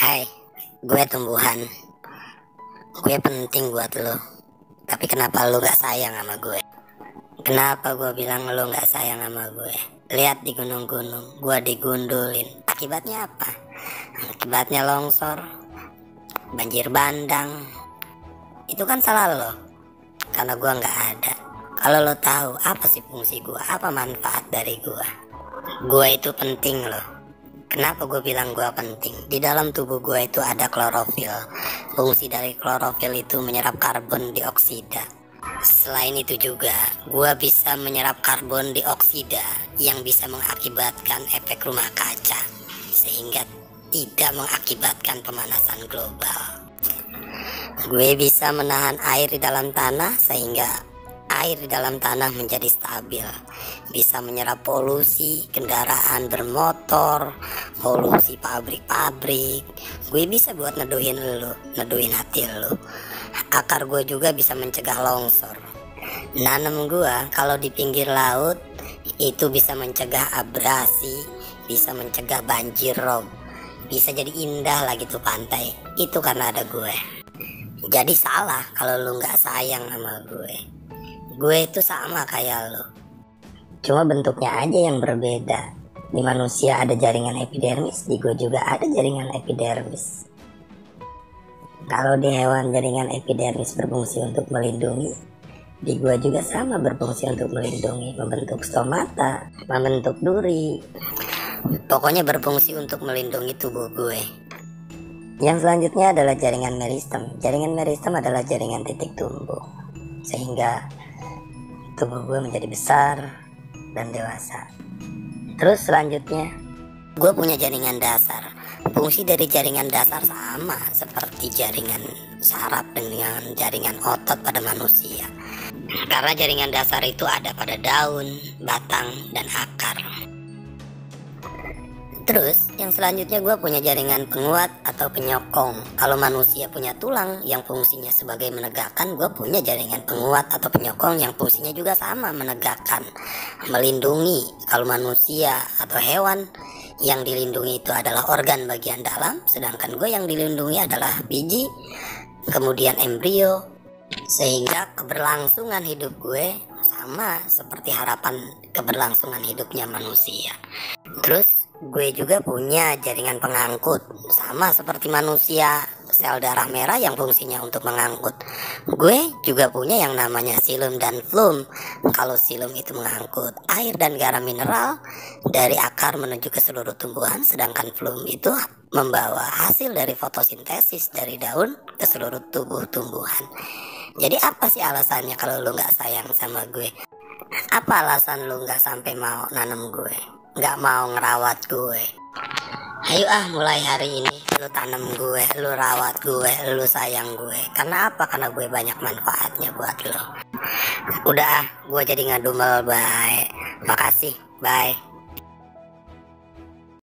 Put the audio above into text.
Hai, gue tumbuhan. Gue penting buat lo. Tapi kenapa lo gak sayang sama gue? Kenapa gue bilang lo gak sayang sama gue? Lihat di gunung-gunung, gue digundulin. Akibatnya apa? Akibatnya longsor, banjir bandang. Itu kan salah lo, karena gue gak ada. Kalau lo tahu apa sih fungsi gue, apa manfaat dari gue? Gue itu penting loh. Kenapa gue bilang gue penting? Di dalam tubuh gue itu ada klorofil. Fungsi dari klorofil itu menyerap karbon dioksida. Selain itu juga, gue bisa menyerap karbon dioksida yang bisa mengakibatkan efek rumah kaca, sehingga tidak mengakibatkan pemanasan global. Gue bisa menahan air di dalam tanah sehingga air di dalam tanah menjadi stabil, bisa menyerap polusi kendaraan bermotor, polusi pabrik-pabrik. Gue bisa buat neduhin hati lo. Akar gue juga bisa mencegah longsor. Nanam gue kalau di pinggir laut itu bisa mencegah abrasi, bisa mencegah banjir rob, bisa jadi indah lagi tuh pantai. Itu karena ada gue. Jadi salah kalau lu nggak sayang sama gue. Gue itu sama kayak lo, cuma bentuknya aja yang berbeda. Di manusia ada jaringan epidermis, di gue juga ada jaringan epidermis. Kalau di hewan jaringan epidermis berfungsi untuk melindungi, di gue juga sama berfungsi untuk melindungi, membentuk stomata, membentuk duri. Pokoknya berfungsi untuk melindungi tubuh gue. Yang selanjutnya adalah jaringan meristem. Jaringan meristem adalah jaringan titik tumbuh, sehingga tubuh gue menjadi besar dan dewasa. Terus selanjutnya, gue punya jaringan dasar. Fungsi dari jaringan dasar sama seperti jaringan saraf dengan jaringan otot pada manusia. Karena jaringan dasar itu ada pada daun, batang, dan akar. Terus yang selanjutnya gue punya jaringan penguat atau penyokong. Kalau manusia punya tulang yang fungsinya sebagai menegakkan, gue punya jaringan penguat atau penyokong yang fungsinya juga sama, menegakkan, melindungi. Kalau manusia atau hewan, yang dilindungi itu adalah organ bagian dalam, sedangkan gue yang dilindungi adalah biji, kemudian embrio, sehingga keberlangsungan hidup gue sama seperti harapan keberlangsungan hidupnya manusia. Terus gue juga punya jaringan pengangkut, sama seperti manusia, sel darah merah yang fungsinya untuk mengangkut. Gue juga punya yang namanya silum dan flum. Kalau silum itu mengangkut air dan garam mineral dari akar menuju ke seluruh tumbuhan, sedangkan flum itu membawa hasil dari fotosintesis dari daun ke seluruh tubuh tumbuhan. Jadi apa sih alasannya kalau lu gak sayang sama gue? Apa alasan lu gak sampai mau nanam gue, gak mau ngerawat gue? Ayo mulai hari ini lu tanam gue, lu rawat gue, lu sayang gue. Karena apa? Karena gue banyak manfaatnya buat lu. Udah gue jadi ngadumel, bye. Makasih, bye.